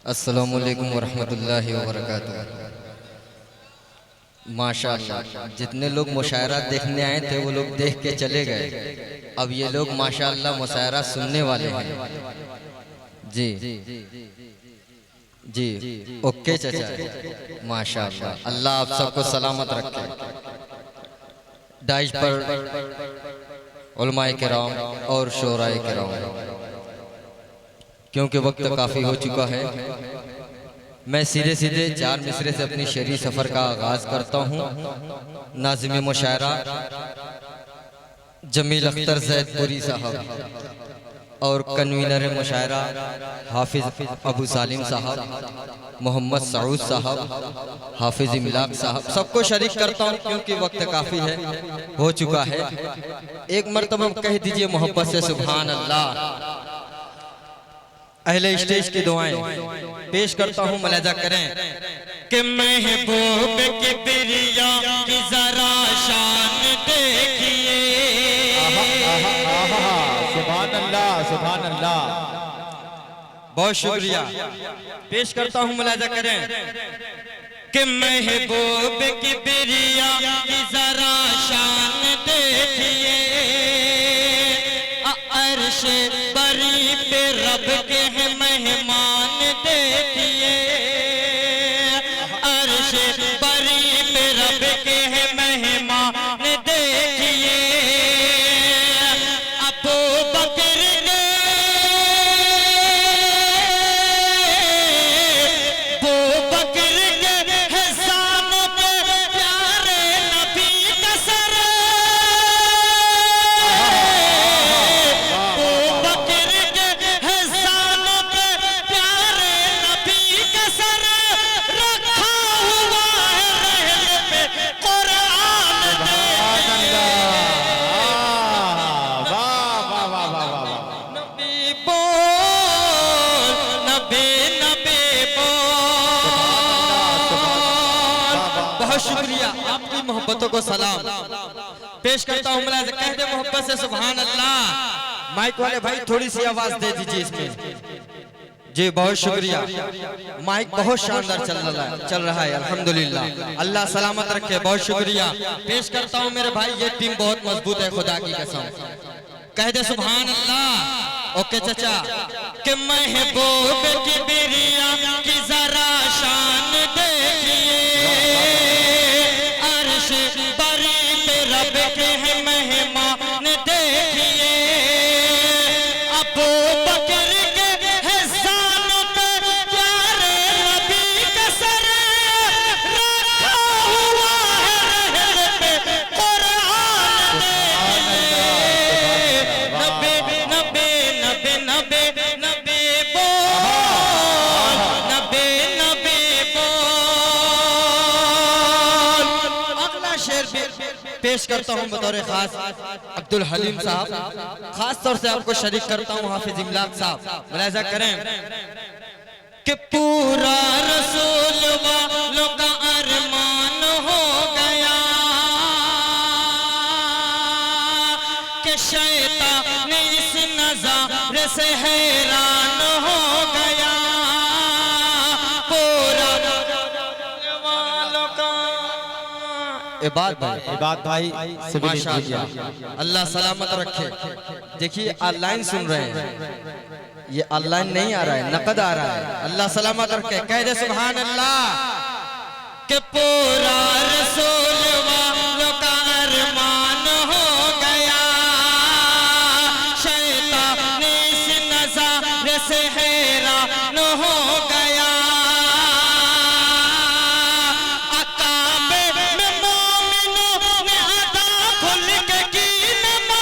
अस्सलामु अलैकुम वरहमतुल्लाहि वबरकातुह। माशाअल्लाह, जितने लोग मुशायरा देखने आए थे वो लोग देख के चले गए। अब ये लोग माशाअल्लाह मुशायरा सुनने वाले हैं। जी जी ओके चाचा, माशाअल्लाह, अल्लाह आप सबको सलामत रखे। दाइश पर उलमाए किराम और शोराए किराम, क्योंकि वक्त काफ़ी हो चुका है, मैं सीधे सीधे चार मिसरे से अपनी शरी सफ़र का आगाज़ करता हूँ। नाज़िम मुशायरा जमील अख्तर ज़ैदपुरी साहब और कन्वीनर मुशायरा हाफिज़ अबू सालिम साहब, मोहम्मद सऊद साहब, हाफिज़ इमलाक साहब, सबको शरीक करता हूँ क्योंकि वक्त काफ़ी है, हो चुका है। एक मरतबा कह दीजिए मोहब्बत से सुभान अल्लाह। अहले स्टेज की दुआएं पेश करता हूँ, मुलाजा करें कि महबूब की बिरिया की जरा शान देखिए। सुभान अल्लाह, सुभान अल्लाह। बहुत शुक्रिया। पेश करता हूँ, मुलाजा करें कि महबूब की बिरिया की जरा शान देखिए। अर्श बरी पे रब के हैं मेहमान देखिए। अर्श बरी पे रब के हैं मेहमान देखिए। अबू बकर ने अबू बकर के हसानों के प्यारे नबी का सर। अबू बकर के हसानों के प्यारे नबी का सर रखा हुआ है रहने पे कुरान देखिए। वाह वाह वाह वाह वाह। नबी बोल, नबी नबी बोल। बहुत शुक्रिया, आपकी मोहब्बतों को सलाम पेश करता हूँ। मुलाज़ा कह दे मोहब्बत से सुभान अल्लाह। माइक वाले भाई थोड़ी सी आवाज दे दीजिए इसमें। जी बहुत शुक्रिया। माइक बहुत शानदार चल रहा है अल्हम्दुलिल्लाह, अल्लाह सलामत रखे। बहुत शुक्रिया। पेश करता हूँ मेरे भाई, ये टीम बहुत मजबूत है, खुदा की कसम। कह दे सुभान अल्लाह। ओके चाचा कि महबूब की बिरिया की जरा शान देखिए। अर्श बरी पे रब के हैं मेहमान देखिए। अबू बकर के हसानों पे प्यारे नबी का सर रखा हुआ है रहने पे कुरान देखिए। नबी नबी नबी नबी नबी बोल, नबी नबी बोल। अगला शेर पेश करता हूँ बतौर खास अब्दुल हलीम साहब, खास तौर से आपको शरीक करता हूँ हाफिज इमलाक साहब। मुलाज़ा करें कि पूरा रसूल वालों का अरमान हो गया कि शैतान इस नज़ारे से हैरान हो गया। पूरा वालों का इबाद भाई से माशाअल्लाह, अल्लाह सलामत रखे। देखिए ऑनलाइन सुन रहे हैं, ये ऑनलाइन नहीं आ रहा है, नकद आ रहा है। अल्लाह सलामत रखे। कह दे सुभान अल्लाह कि पूरा रसूल वालों का अरमान हो गया। शैतान इस नज़ारे से हैरान हो गया। अकाबे में मोमिनों ने अदा खुल के की नमाज़।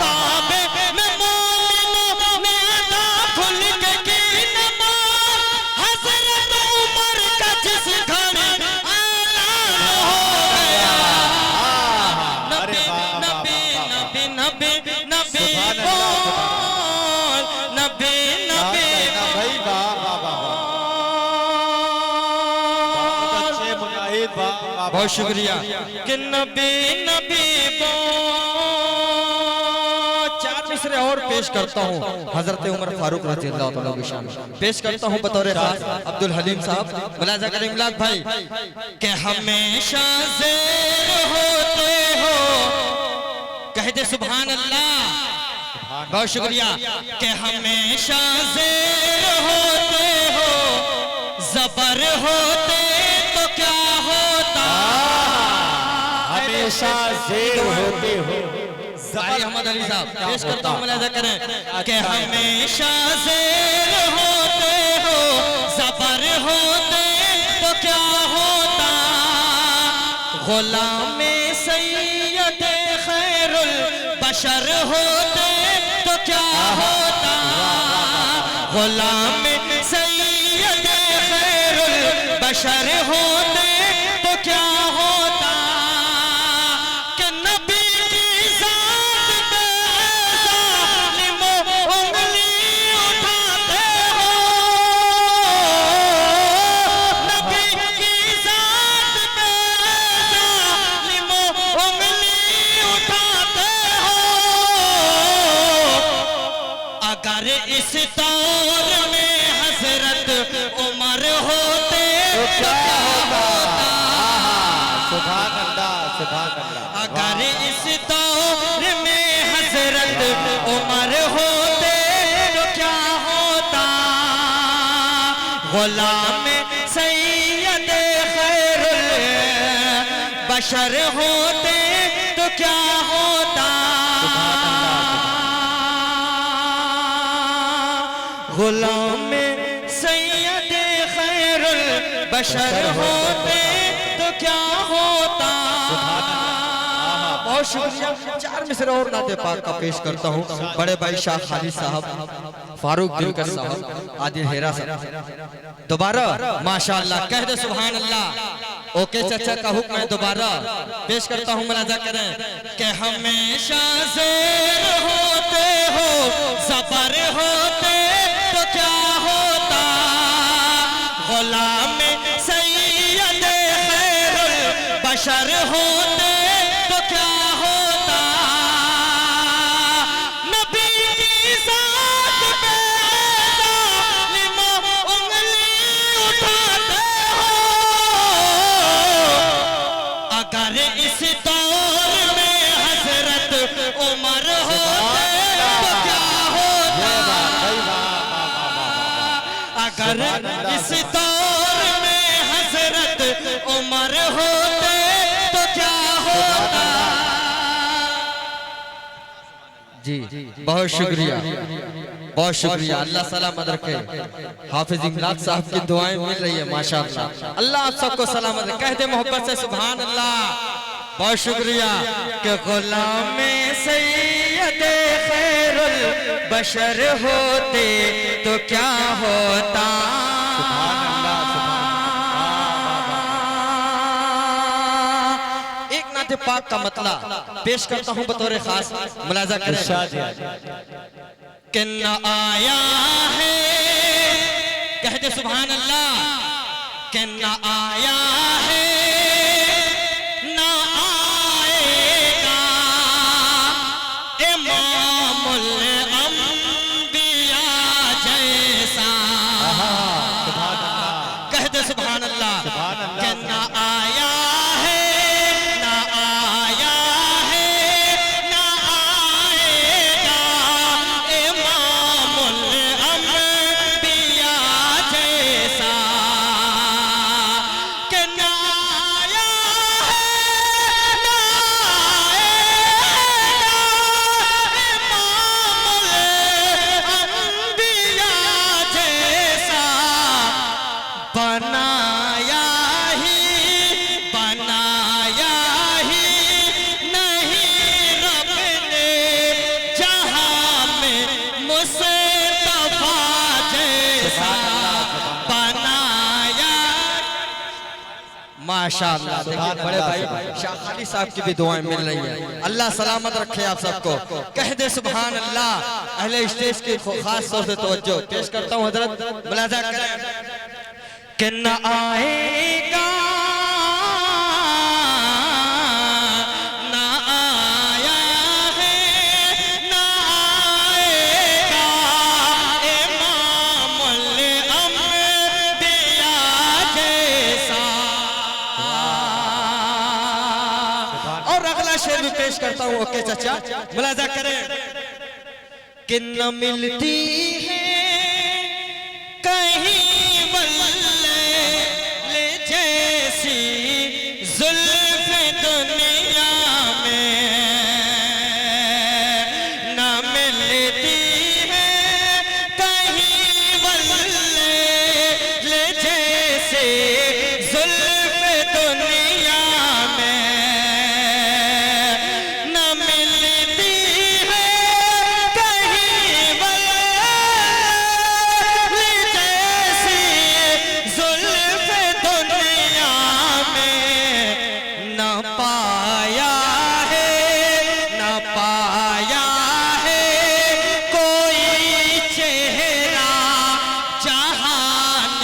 काबे में मोमिनों ने अदा खुल के की नमाज़। हज़रत उमर का जिस घर ऐलान हो गया। अरे वाह वाह नबी वाह वाह। नबी नबी नबी सुभान बोल, अल्लाह, नबी क्या नबी कहना भाई, वाह वाह वाह वाह। बहुत अच्छे मुजाहिद, वाह वाह वाह। बहुत शुक्रिया कि नबी नबी बोल। मिसरे और पेश करता हूँ हजरत उमर फारूक रज़ी अल्लाह तआला की शान में। पेश करता हूँ बतौर खास अब्दुल हलीम साहब मुलाजा करें मिलाद भाई के हमेशा ज़ेर होते हो, कहते सुभान अल्लाह, बहुत शुक्रिया। के हमेशा ज़ेर होते हो, ज़बर होते तो क्या होता, हमेशा ज़ेर होते हो। अहमद अली साहब पेश करता हूँ मुलाजा करें के हमेशा ज़ेर होते हो, ज़बर होते तो क्या होता, गुलाम सैयद खैरुल बशर होते तो क्या होता, गुलाम सैयद खैरुल बशर होते तो क्या होता, कि नबी की ज़ात पे ज़ालिमों उंगली उठाते हो, नबी की ज़ात पे ज़ालिमों उंगली उठाते हो, अगर इस दौर में हजरत उमर होते तो क्या होता, सुभान अल्लाह, सुभान अल्लाह। अगर इस दौर में हजरत उमर होते तो क्या होता, गुलाम सैयद खैरुल बशर होते तो क्या होता, गुलाम सैयद खैरुल बशर होते तो क्या होता। बहुत शुक्रिया। चार मिसरे और नाते पाक का पेश करता हूँ बड़े भाई शाह खालिद साहब, फारूक दिलकर साहब, आदिल हेरा साहब। दोबारा माशाअल्लाह कह दे सुभान अल्लाह। ओके चाचा का हुक्म है, दोबारा पेश करता हूँ मुलाजा करें कि हमेशा ज़ेर होते हो, ज़बर होते तो क्या होता, गुलाम सैयद खैरुल बशर होते तो क्या होता, नबी की ज़ात पे ज़ालिमों उंगली उठाते हो, अगर इस दौर में हजरत उमर होते तो क्या होता, अगर इस दौर में हजरत उमर होते तो क्या होता। जी बहुत शुक्रिया, बहुत शुक्रिया। अल्लाह सलामत रखे। हाफिज इमलाक साहब की दुआएं मिल रही है माशाअल्लाह। अल्लाह आप सबको सलामत रखे। कहते मोहब्बत से सुभान अल्लाह। बहुत शुक्रिया। कि गुलाम सैयद खैरुल बशर होते तो क्या होता, एक नाते पाक का मतलब पेश करता हूँ बतौर खास मुलाजा करें कि न आया है, कहते सुभान अल्लाह, कि न आया है न आएगा इमामुल अंबिया जैसा, कहते सुभान अल्लाह, कि न आया है न आया है न आएगा इमामुल अंबिया जैसा, कि न आया है न आएगा इमामुल अंबिया जैसा, बनाया ही नहीं रब ने जहां में मुस्तफा जैसा, बनाया। माशाअल्लाह। देखिए बड़े भाई शाह खालिद साहब की भी दुआएं मिल रही हैं। अल्लाह सलामत रखे आप सबको। कह दे सुभान अल्लाह। अहले स्टेज की खास तौर से तवज्जो पेश करता हूँ हजरत मुलाजा करें कि न आएगा न आया है न ओके चाचा मुलाजा करें कि न मिलती है कहीं वल्ले ले जैसी जुल्फ दुनिया में, न मिलती है कहीं वल्ले ले जैसी जुल्फ दुनिया में, न मिलती है कहीं वल्ले जैसी जुल्फ दुनिया में, न पाया है कोई चेहरा जहान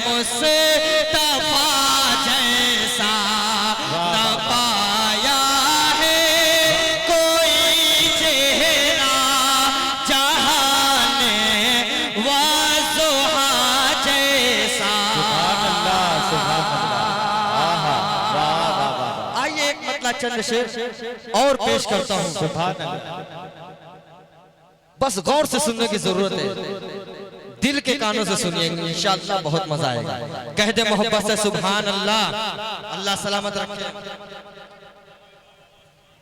मुस्तफा जैसा, न पाया है कोई चेहरा जहान वाज़ुहा जैसा। आइए एक मतलब चंद शेर और पेश करता हूँ। सुभान अल्लाह। बस गौर से सुनने की जरूरत है, दिल के कानों से सुनिएंगे इंशाअल्लाह बहुत मजा आएगा। कह दे मोहब्बत से सुभान अल्लाह, अल्लाह सलामत रखे।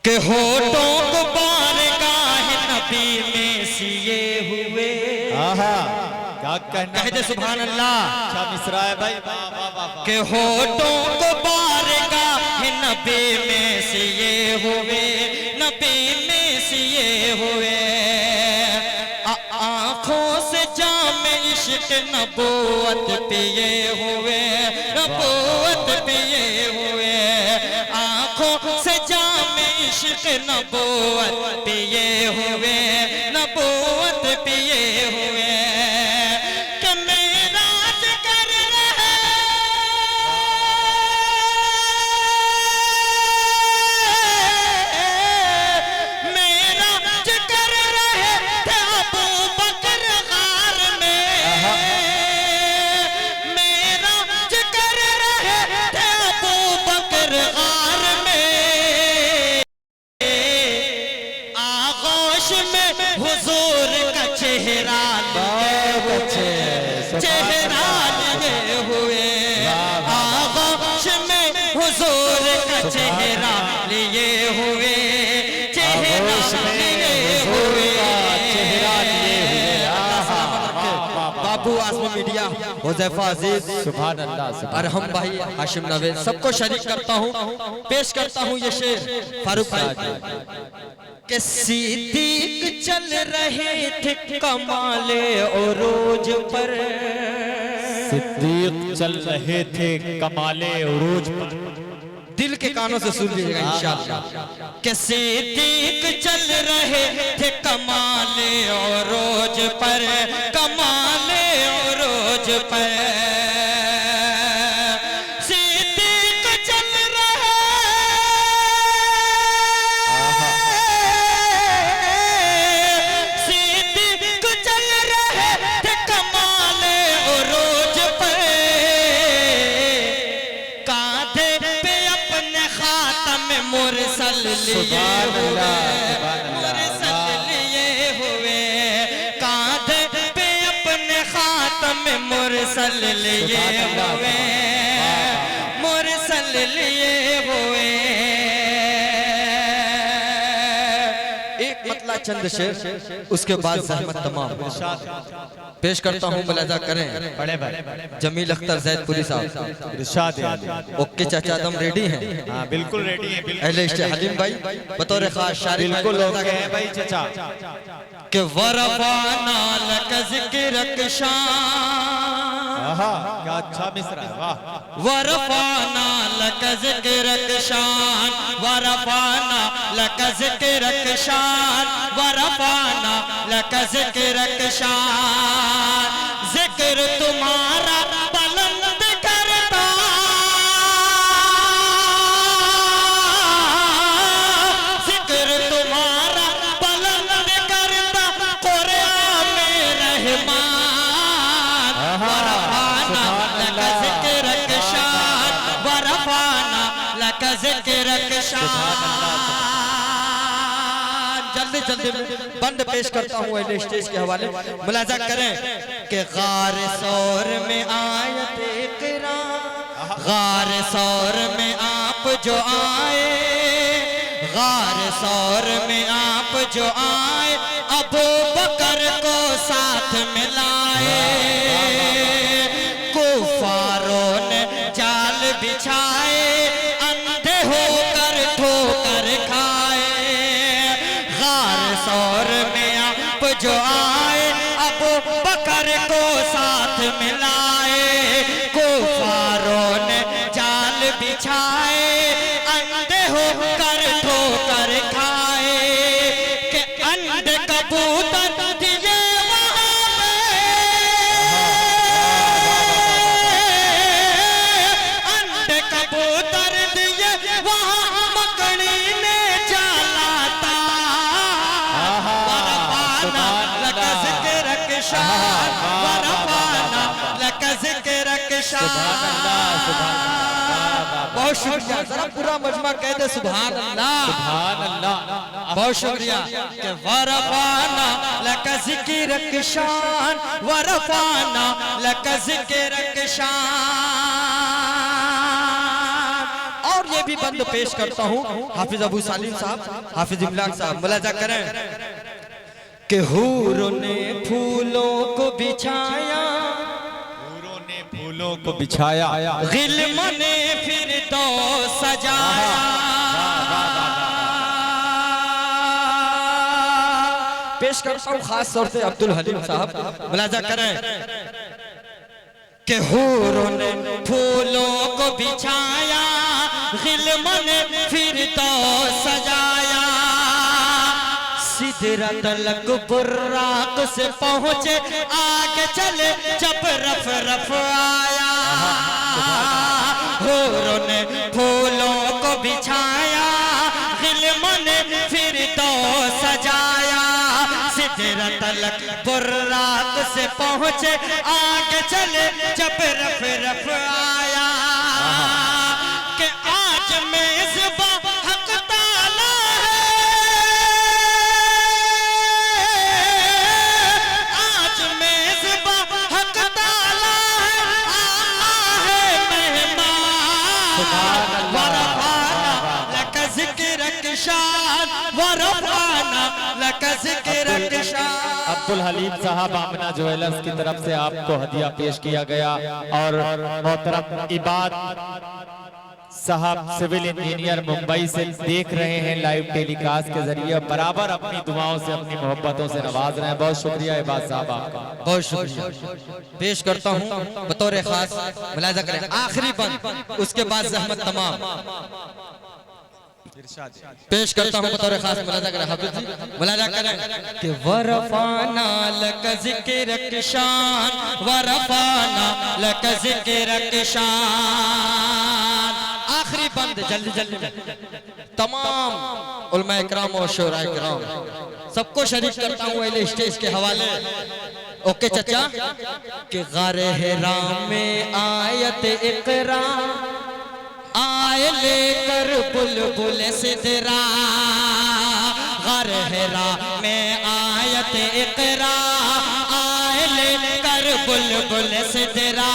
के होठों को बारगाह नबी में सिए हुए, क्या कहना, कह दे सुभान अल्लाह। अच्छा मिसरा है भाई, वाह वाह वाह वाह। के होठों को बारगाह नबी में सिए हुए, नबी में सिए हुए, आँखों से जाम इश्क नबूवत पिए हुए, नबूवत पिए हुए, आँखों से जाम इश्क नबूवत पिए हुए, नबूवत पिए हुए, कि मेराज कर रहे मेराज कर रहे थे अबू बकर गार में, मेराज कर रहे थे अबू बकर गार में, आगोश में हुजूर का चेहरा चेहरा लिए हुए, आगोश में हुजूर का चेहरा लिए हुए, चेहरा लिए हुए, चेहरा लिए हुए। बाबू आसमा मीडिया हुज़ैफा अजीज, सुभान अल्लाह। और हम भाई हाशिम नवेद सबको शरीक करता हूँ, पेश करता हूँ ये शेर फारूक भाई। के सिद्दीक चल रहे थे कमाले उरूज पर, सिद्दीक चल रहे थे कमाले उरूज पर, दिल के कानों से सुन लीजिएगा इंशाअल्लाह। के सिद्दीक चल रहे थे कमाले उरूज पर, कमाले उरूज पर, सिद्दीक चल रहे सिद्दीक चल रहे थे कमाले उरूज पर, कांधे पे अपने खातम मुरसल लिए हुए, मुरसल लिए हुए, कांधे पे अपने खातम मुरसल लिए हुए, मुरसल लिए हुए। एक मतला चंद शेर, उसके बाद जहमत तमाम पेश करता हूँ, मुलाजा करें। बड़े भाई जमील अख्तर जैदपुरी साहब, इरशाद है। ओके चाचा दम रेडी हैं? हाँ बिल्कुल रेडी है, बिल्कुल अहले इश्क हलीम भाई बतौर खास शायरी बिल्कुल हो गए हैं भाई चचा। कि वरफाना लक ज़िक्रक शान, क्या अच्छा मिसरा है, वाह। वरफाना लक ज़िक्रक शान, वरफाना लक ज़िक्रक शान, वरफाना लक ज़िक्रक शान, जिक्र तुम्हारा बुलंद करता, जिक्र तुम्हारा बुलंद करता कुरान में रहमान, वरफाना लक ज़िक्रक शान, वरफाना लक ज़िक्रक शान। जल्दी जल्दी बंद पेश करता हूँ अहले स्टेज के हवाले। मुलाजा करें कि गार सौर में आयत इक़रा, गार सौर में आप जो आए, गार सौर में आप जो आए, अबू बकर को साथ मिलाए। कुफारों ने जाल बिछाए, अंधे होकर ठोकर खाए। गार सौर में आप जो आए, अबू बकर को साथ मिलाए। कुफारों ने जाल बिछाए, अंधे होकर ठोकर खाए। के अंधे कबूतर दिए वहाँ पे, अंधे कबूतर दिए वहाँ मकड़ी ने जलाता। वरफाना लक ज़िक्रक शान, वरफाना लक ज़िक्रक शान। बहुत शुक्रिया, जरा पूरा मजमा कह दे सुभान अल्लाह। सुभान अल्लाह। बहुत शुक्रिया कि वरफाना लक ज़िक्रक शान, वरफाना लक ज़िक्रक शान। और ये भी बंद पेश करता हूँ हाफिज अबू सालिम साहब, हाफिज इमलाक साहब। मुलाजा करें कि हूरों ने फूलों को बिछाया, फूलों को बिछाया, गिल्म ने फिर तो सजाया। पेश करता हूँ खास तौर से अब्दुल हलीम साहब। मुलाजा करें कि हूरों ने फूलों को बिछाया, गिल्म ने फिर तो सजाया। सिदरतल बुर्राक से पहुंचे, आगे चले जब रफ रफ आया। हूरों ने फूलों को बिछाया, गिल्म ने फिर तो सजाया। सिदरतल बुर्राक से पहुंचे, आगे चले जब रफ रफ आया। कि आज मेज़बां हक ताला है, आज मेज़बां हक ताला है, आया है मेहमान। वरफाना लक ज़िक्रक शान, वरफाना लक ज़िक्रक शान। अब्दुल हलीम साहब आमना ज्वेलर्स की तरफ से आपको हदिया पेश किया गया। और मोहतरम इबाद साहब सिविल इंजीनियर मुंबई से देख रहे हैं लाइव टेलीकास्ट के जरिए, बराबर अपनी दुआओं से अपनी मोहब्बतों से नवाज रहे हैं। बहुत शुक्रिया इबाद साहब आपका। बहुत शुक्रिया। पेश करता हूँ बतौर खास। मुलाजा करें आखिरी बंद, उसके बाद ज़हमत तमाम। पेश करता हूँ बतौर खास। मुलाजा करें हाफिज जी, मुलाजा करें कि वरफाना लक ज़िक्रक शान, वरफाना लक ज़िक्रक शान। आखिरी बंद जल्दी जल्दी में तमाम उलमा इकराम और शोरा इकराम सबको शरीक करता हूँ अहले स्टेज के हवाले। ओके चचा कि गारे हिरा में आयत इक़रा, आए लेकर बुलबुल सिदरा। गारे हिरा में आयत इक़रा, आए लेकर बुलबुल सिदरा।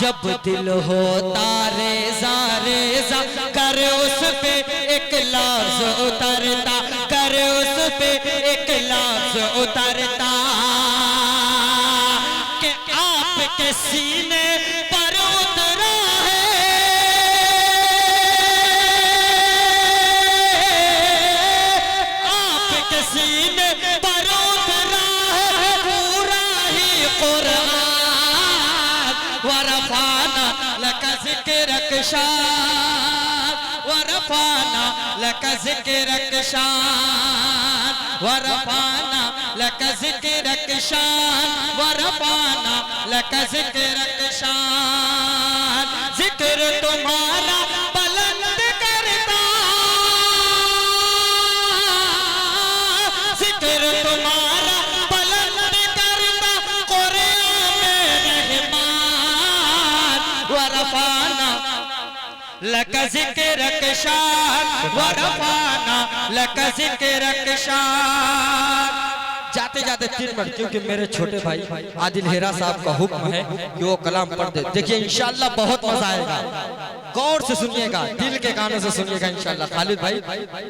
जब दिल होता रेज़ा रेज़ा, कर उस पे एक लफ्ज़ उतरता, कर उस पे एक लफ्ज़ उतरता। कि आपके सीने पर उतरा है, आपके सीने पर उतरा है पूरा ही कुरान। वरफाना लक ज़िक्रक शान, वरफाना लक ज़िक्रक शान, वरफाना लक ज़िक्रक शान, वरफाना लक ज़िक्रक शान। ज़िक्र तुम्हारा बुलंद करता, ज़िक्र तुम्हारा बुलंद करता कुरान में रहमान। वरफाना लक ज़िक्रक शान व रफ़ाना लक ज़िक्रक शान। जाते जाते 3 मिनट, क्योंकि मेरे छोटे भाई आदिल हेरा साहब का हुक्म है कि वो कलाम पढ़ दे। देखिए इंशाअल्लाह बहुत मजा आएगा, गौर से सुनिएगा, दिल के कानों से सुनिएगा इंशाअल्लाह। खालिद भाई,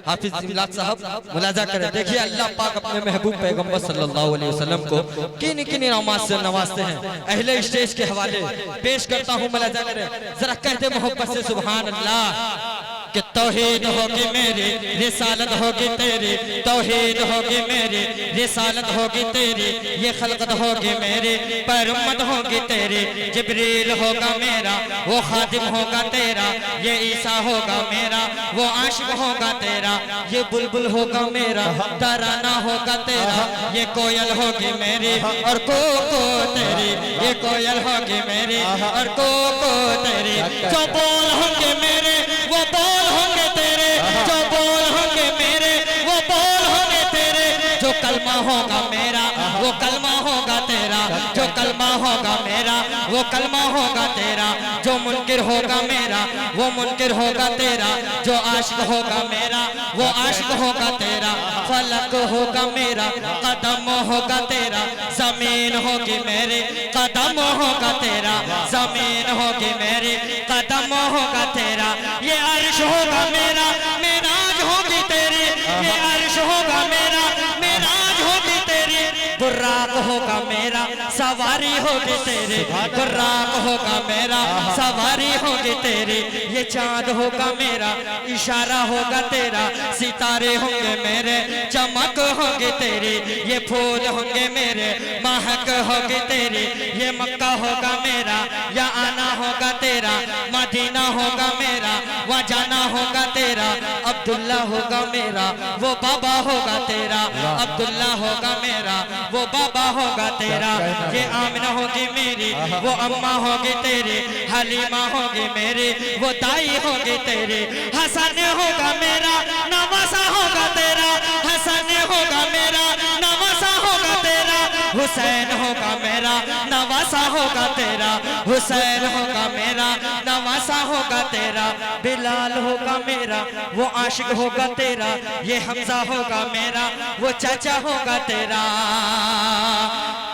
हाफिज मिलाद साहब मुलाजा करें। देखिए अल्लाह पाक अपने महबूब पैगंबर सल्लल्लाहु अलैहि वसल्लम को किन किन नमाज से नवाजते हैं। अहले स्टेज के हवाले पेश करता हूँ, मुलाजा करें जरा, कहते मोहब्बत से सुभान अल्लाह। कि तौहीद होगी मेरी, रिसालत होगी तेरी, तौहीद होगी मेरी, रिसालत होगी तेरी, ये खलकत होगी मेरी, पर उम्मत होगी तेरी। जिब्रील होगा मेरा, वो खादिम होगा तेरा, ये ईसा होगा मेरा, वो आशिक होगा तेरा, ये बुलबुल होगा मेरा, तराना होगा तेरा, ये कोयल होगी मेरी और कोको तेरी, ये कोयल होगी मेरी और कोको तेरी। जो बोल होंगे मेरे वो बोल होंगे तेरे, जो बोल होंगे मेरे वो बोल होंगे तेरे। जो कलमा होगा मेरा वो कलमा होगा तेरा, जो कलमा होगा मेरा वो कलमा होगा तेरा। जो मुनकिर होगा मेरा वो मुनकिर होगा तेरा, जो आशिक होगा मेरा वो आशिक होगा तेरा। फलक होगा मेरा, कदम होगा तेरा, जमीन होगी मेरी, कदम होगा तेरा, जमीन होगी मेरी, कदम होगा तेरा। ये अर्श होगा मेरा, मेराज होगी तेरी, ये अर्श होगा मेरा, मेराज होगी तेरी। बुर्राक होगा मेरा, सवारी होगी तेरी, बुर्राक होगा मेरा, सवारी होगी तेरी। ये चांद होगा मेरा, इशारा होगा तेरा, सितारे होंगे मेरे, चमक होगी तेरी। ये फूल होंगे मेरे, महक होगी तेरी। ये मक्का होगा मेरा, या आना होगा तेरा, मदीना होगा मेरा, वहाँ जाना होगा तेरा। अब्दुल्ला होगा मेरा, वो बाबा होगा तेरा, अब्दुल्ला होगा मेरा, वो बाबा होगा तेरा। ये आमिना होगी मेरी, वो अम्मा होगी तेरी, हलीमा होगी मेरी, वो दाई होगी तेरी। हसन होगा मेरा, नवासा होगा तेरा, हसन होगा मेरा, नवासा होगा तेरा। हुसैन होगा मेरा, नवासा होगा तेरा, हुसैन होगा मेरा, नवासा होगा तेरा। बिलाल होगा मेरा, वो आशिक होगा तेरा, ये हमजा होगा मेरा, वो चाचा होगा तेरा।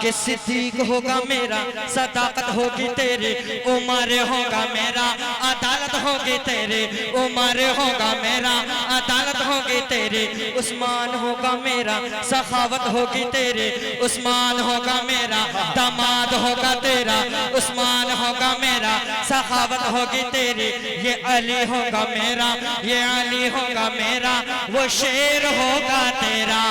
कि सिद्दीक होगा मेरा, सदाकत होगी तेरी, उमर होगा मेरा, अदालत होगी तेरी, उमर होगा मेरा, अदालत होगी तेरी। उस्मान होगा मेरा, सखावत होगी तेरी, उस्मान होगा मेरा, दामाद होगा तेरा, उस्मान होगा मेरा, सखावत होगी तेरी। ये अली होगा मेरा, ये अली होगा मेरा, वो शेर होगा तेरा।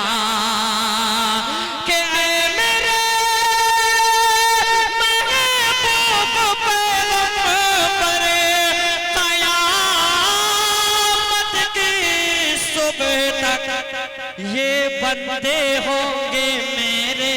ये बंदे होंगे मेरे,